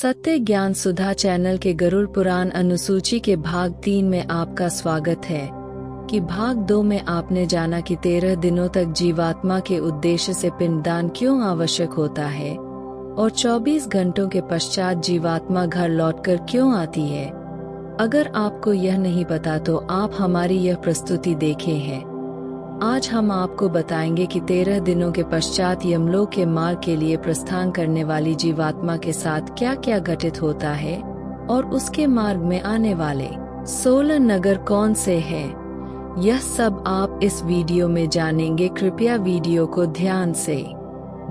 सत्य ज्ञान सुधा चैनल के गरुड़ पुराण अनुसूची के भाग 3 में आपका स्वागत है। कि भाग 2 में आपने जाना कि 13 दिनों तक जीवात्मा के उद्देश्य से पिंडदान क्यों आवश्यक होता है और 24 घंटों के पश्चात जीवात्मा घर लौटकर क्यों आती है। अगर आपको यह नहीं पता तो आप हमारी यह प्रस्तुति देखे हैं। आज हम आपको बताएंगे कि 13 दिनों के पश्चात यमलोक के मार्ग के लिए प्रस्थान करने वाली जीवात्मा के साथ क्या क्या घटित होता है और उसके मार्ग में आने वाले 16 नगर कौन से हैं। यह सब आप इस वीडियो में जानेंगे। कृपया वीडियो को ध्यान से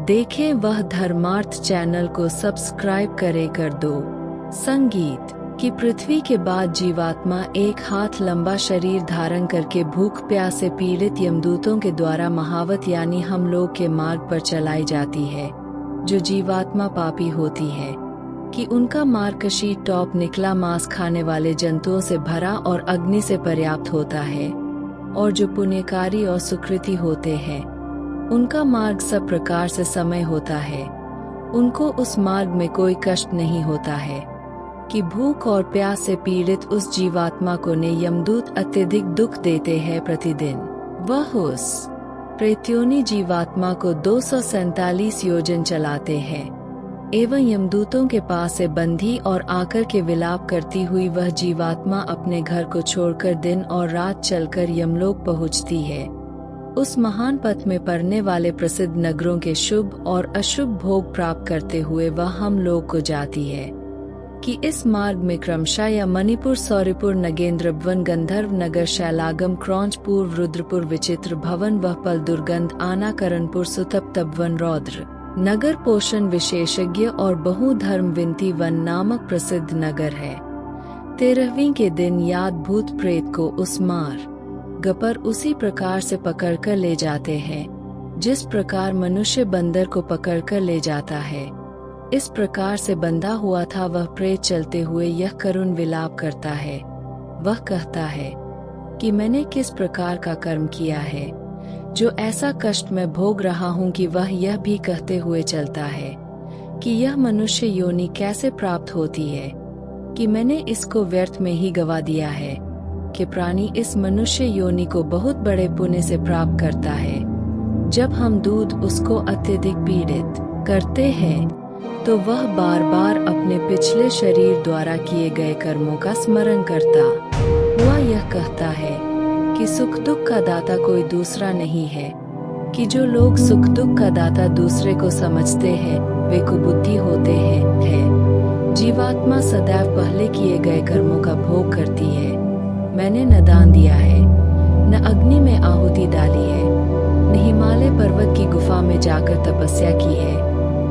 देखें। वह धर्मार्थ चैनल को सब्सक्राइब कर दो। संगीत कि पृथ्वी के बाद जीवात्मा एक हाथ लंबा शरीर धारण करके भूख प्यास से पीड़ित यमदूतों के द्वारा महावत यानी हम लोग के मार्ग पर चलाई जाती है। जो जीवात्मा पापी होती है कि उनका मार्ग कशी टॉप निकला मांस खाने वाले जंतुओं से भरा और अग्नि से पर्याप्त होता है, और जो पुण्यकारी और सुकृति होते हैं उनका मार्ग सब प्रकार से समय होता है। उनको उस मार्ग में कोई कष्ट नहीं होता है कि भूख और प्यास से पीड़ित उस जीवात्मा को ने यमदूत अत्यधिक दुख देते हैं प्रतिदिन। वह उस प्रेत्योनि जीवात्मा को 247 योजन चलाते हैं एवं यमदूतों के पास से बंधी और आकर के विलाप करती हुई वह जीवात्मा अपने घर को छोड़कर दिन और रात चलकर यमलोक पहुँचती है। उस महान पथ में पड़ने वाले प्रसिद्ध नगरों के शुभ और अशुभ भोग प्राप्त करते हुए वह हम लोग को जाती है। कि इस मार्ग में क्रमशः या मणिपुर, सौरिपुर, नगेंद्रभवन, गंधर्व नगर, शैलागम, क्रौंचपुर, रुद्रपुर, विचित्र भवन, वहपल, दुर्गंध, आना, करणपुर, सुतप, तपवन, रौद्र नगर, पोषण विशेषज्ञ और बहुधर्म विंती वन नामक प्रसिद्ध नगर है। 13वीं के दिन याद भूत प्रेत को उस मार्ग पर उसी प्रकार से पकड़कर ले जाते हैं जिस प्रकार मनुष्य बंदर को पकड़कर ले जाता है। इस प्रकार से बंधा हुआ था वह प्रेत चलते हुए यह करुण विलाप करता है। वह कहता है कि मैंने किस प्रकार का कर्म किया है जो ऐसा कष्ट मैं भोग रहा हूँ। कि वह यह भी कहते हुए चलता है कि यह मनुष्य योनि कैसे प्राप्त होती है, कि मैंने इसको व्यर्थ में ही गवा दिया है। कि प्राणी इस मनुष्य योनि को बहुत बड़े पुण्य से प्राप्त करता है। जब हम दूध उसको अत्यधिक पीड़ित करते हैं तो वह बार बार अपने पिछले शरीर द्वारा किए गए कर्मों का स्मरण करता हुआ यह कहता है कि सुख दुख का दाता कोई दूसरा नहीं है। कि जो लोग सुख दुख का दाता दूसरे को समझते हैं वे कुबुद्धि होते हैं। जीवात्मा सदैव पहले किए गए कर्मों का भोग करती है। मैंने न दान दिया है, न अग्नि में आहुति डाली है, न हिमालय पर्वत की गुफा में जाकर तपस्या की है,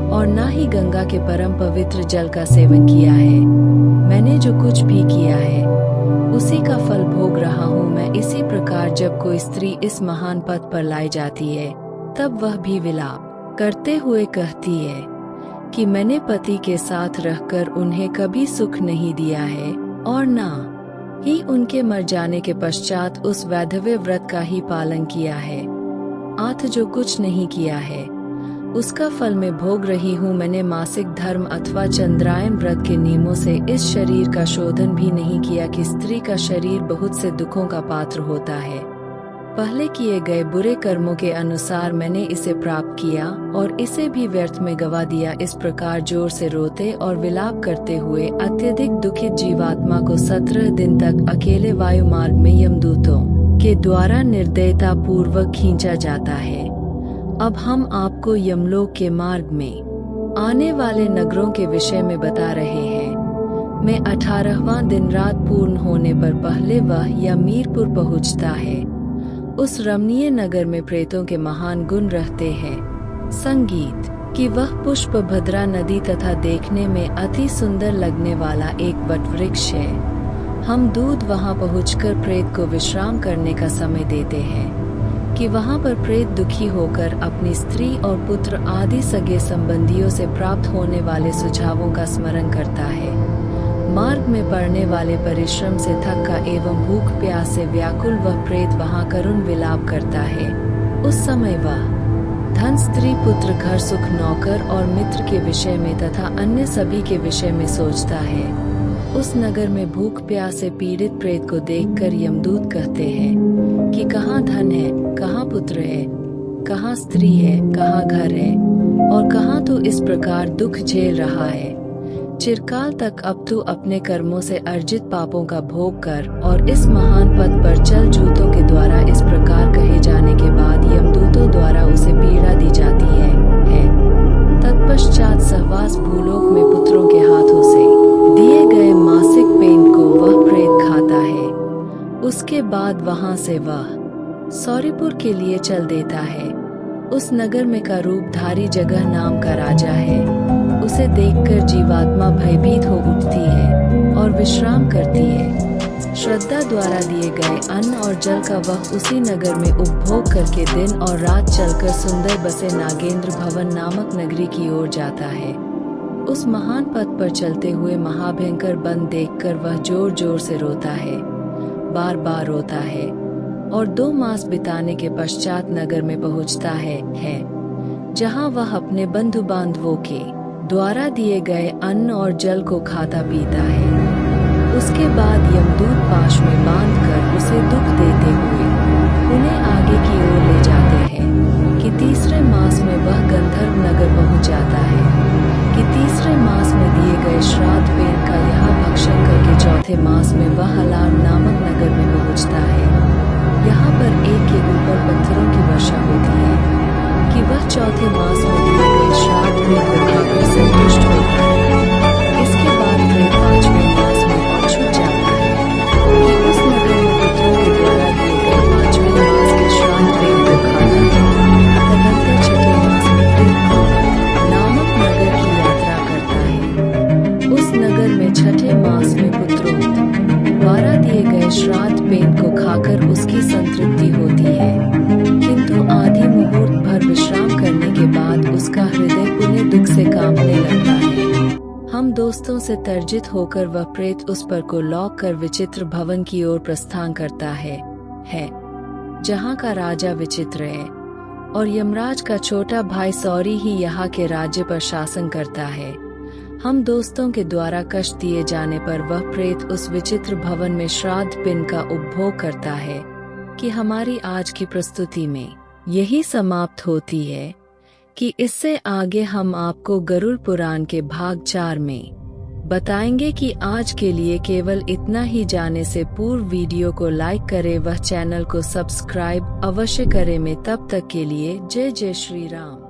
और ना ही गंगा के परम पवित्र जल का सेवन किया है। मैंने जो कुछ भी किया है उसी का फल भोग रहा हूँ मैं। इसी प्रकार जब कोई स्त्री इस महान पद पर लाई जाती है तब वह भी विलाप करते हुए कहती है कि मैंने पति के साथ रहकर उन्हें कभी सुख नहीं दिया है और ना ही उनके मर जाने के पश्चात उस वैधव्य व्रत का ही पालन किया है। आथ जो कुछ नहीं किया है उसका फल मैं भोग रही हूँ। मैंने मासिक धर्म अथवा चंद्रायन व्रत के नियमों से इस शरीर का शोधन भी नहीं किया। कि स्त्री का शरीर बहुत से दुखों का पात्र होता है। पहले किए गए बुरे कर्मों के अनुसार मैंने इसे प्राप्त किया और इसे भी व्यर्थ में गवा दिया। इस प्रकार जोर से रोते और विलाप करते हुए अत्यधिक दुखित जीवात्मा को 17 दिन तक अकेले वायु मार्ग में यमदूतों के द्वारा निर्दयता पूर्वक खींचा जाता है। अब हम आपको यमलोक के मार्ग में आने वाले नगरों के विषय में बता रहे हैं। मैं 18वां दिन रात पूर्ण होने पर पहले वह यमीरपुर पहुंचता है। उस रमणीय नगर में प्रेतों के महान गुण रहते हैं। संगीत कि वह पुष्प भद्रा नदी तथा देखने में अति सुंदर लगने वाला एक वटवृक्ष है। हम दूध वहां पहुंचकर प्रेत को विश्राम करने का समय देते हैं। कि वहां पर प्रेत दुखी होकर अपनी स्त्री और पुत्र आदि सगे संबंधियों से प्राप्त होने वाले सुझावों का स्मरण करता है। मार्ग में पड़ने वाले परिश्रम से थका एवं भूख प्यास से व्याकुल वह प्रेत वहां करुण विलाप करता है। उस समय वह धन, स्त्री, पुत्र, घर, सुख, नौकर और मित्र के विषय में तथा अन्य सभी के विषय में सोचता है। उस नगर में भूख प्यास से पीड़ित प्रेत को देखकर यमदूत कहते हैं कि कहाँ धन है, कहाँ पुत्र है, कहाँ स्त्री है, कहाँ घर है, और कहाँ तू इस प्रकार दुख झेल रहा है। चिरकाल तक अब तू अपने कर्मों से अर्जित पापों का भोग कर और इस महान पद पर चल। जूतों के द्वारा इस प्रकार कहे जाने के बाद यमदूतों द्वारा उसे पीड़ा दी जाती है। तत्पश्चात सहवास भूलोक में पुत्रों के हाथों से दिए गए मासिक पेंट को वह प्रेत खाता है। उसके बाद वहां से वह सौरीपुर के लिए चल देता है। उस नगर में का रूपधारी जगह नाम का राजा है। उसे देखकर जीवात्मा भयभीत हो उठती है और विश्राम करती है। श्रद्धा द्वारा दिए गए अन्न और जल का वह उसी नगर में उपभोग करके दिन और रात चलकर सुंदर बसे नागेंद्र भवन नामक नगरी की ओर जाता है। उस महान पथ पर चलते हुए महाभयंकर वन देखकर वह जोर जोर से रोता है, बार बार रोता है, और 2 मास बिताने के पश्चात नगर में पहुंचता है जहां वह अपने बंधु बांधवों के द्वारा दिए गए अन्न और जल को खाता पीता है। उसके बाद यमदूत पाश में बांधकर उसे दुख देते हुए उन्हें आगे की ओर ले जाते हैं कि तीसरे मास में वह गंधर्व नगर पहुंच जाता है कि तीसरे मास में दिए गए श्राद्ध पेड़ का यहाँ भक्षण करके चौथे मास में वह हलार नामक नगर में पहुंचता है। यहाँ पर एक के ऊपर पत्थरों की वर्षा होती है कि वह चौथे मास में दिए गए श्राद्ध पेड़ को खाकर संतुष्ट होता है। इसके बाद प्रेत 5वें मास में और छूट जाता है कि उस नगर में पुत्रों के द्वारा दिए गए 5वें मास के श्राद्ध पेड़ को खाना है। तदंतर 6ठे मास में प्रेत नामक नगर की यात्रा करता है। उस नगर में 6ठे मास में पुत्रों द्वारा दिए गए श्राद्ध पेड़ को खाकर उसकी संतृप्ति होती है, किंतु आधी मुहूर्त भर विश्राम करने के बाद उसका हृदय पुनः दुख से कांपने लगता है। हम दोस्तों से तर्जित होकर वह प्रेत उस पर को लौक कर विचित्र भवन की ओर प्रस्थान करता है जहाँ का राजा विचित्र है और यमराज का छोटा भाई सौरी ही यहाँ के राज्य पर शासन करता है। हम दोस्तों के द्वारा कष्ट दिए जाने पर वह प्रेत उस विचित्र भवन में श्राद्ध पिंड का उपभोग करता है कि हमारी आज की प्रस्तुति में यही समाप्त होती है कि इससे आगे हम आपको गरुड़ पुराण के भाग 4 में बताएंगे कि आज के लिए केवल इतना ही। जाने से पूर्व वीडियो को लाइक करें, वह चैनल को सब्सक्राइब अवश्य करें। में तब तक के लिए जय जय श्री राम।